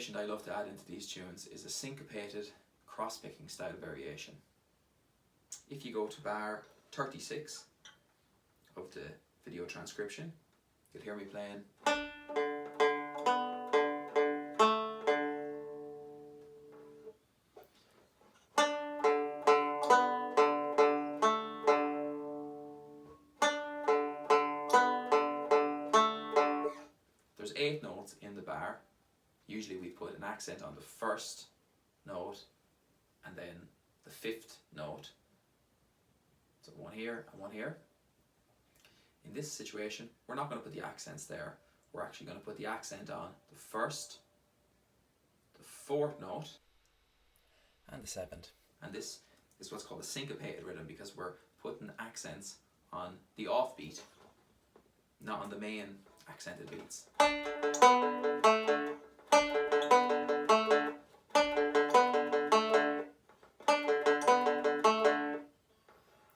variation I love to add into these tunes is a syncopated cross-picking style variation. If you go to bar 36 of the video transcription, you'll hear me playing. There's 8 notes in the bar. Usually we put an accent on the first note and then the 5th note. So one here and one here. In this situation, we're not going to put the accents there. We're actually going to put the accent on the 1st, the 4th note, and the 7th. And this is what's called a syncopated rhythm, because we're putting accents on the offbeat, not on the main accented beats.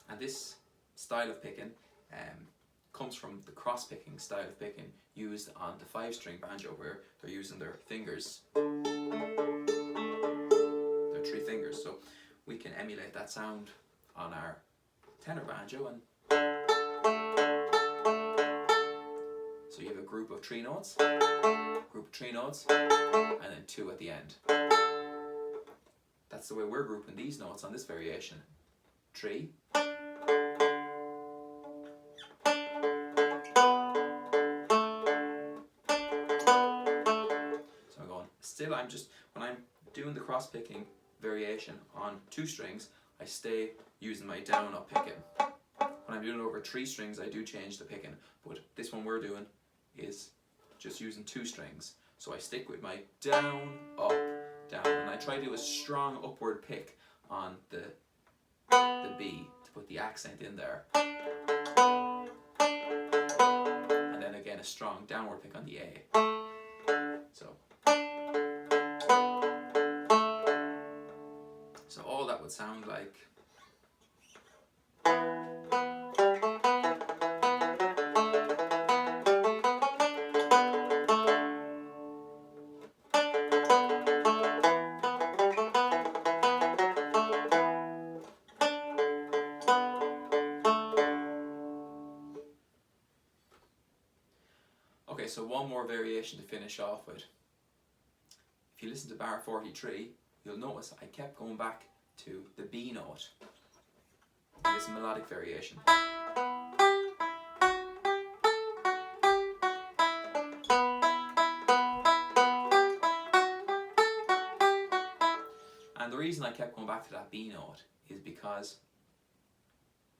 And this style of picking comes from the cross-picking style of picking used on the 5-string banjo, where they're using their fingers, their 3 fingers. So we can emulate that sound on our tenor banjo. And so you have a group of 3 notes, and then 2 at the end. That's the way we're grouping these notes on this variation. 3. So I'm going, still when I'm doing the cross-picking variation on 2 strings, I stay using my down-up picking. When I'm doing it over 3 strings, I do change the picking, but this one we're doing is just using 2 strings. So I stick with my down, up, down, and I try to do a strong upward pick on the B to put the accent in there. And then again a strong downward pick on the A. So all that would sound like. Okay, so one more variation to finish off with. If you listen to bar 43, you'll notice I kept going back to the B note in this melodic variation. And the reason I kept going back to that B note is because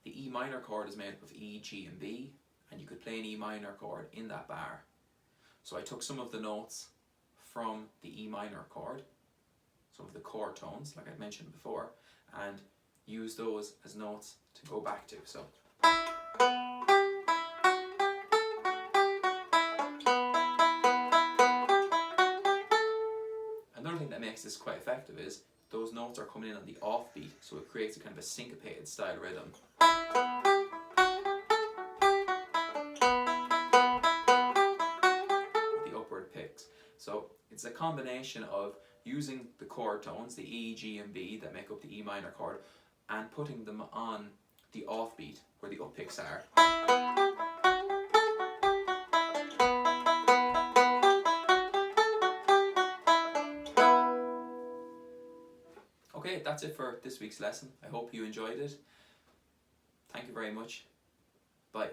the E minor chord is made up of E, G and B, and you could play an E minor chord in that bar. So I took some of the notes from the E minor chord, some of the chord tones, like I mentioned before, and used those as notes to go back to. So another thing that makes this quite effective is those notes are coming in on the offbeat, so it creates a kind of a syncopated style rhythm. So it's a combination of using the chord tones, the E, G and B that make up the E minor chord, and putting them on the offbeat where the up picks are. Okay, that's it for this week's lesson. I hope you enjoyed it. Thank you very much. Bye.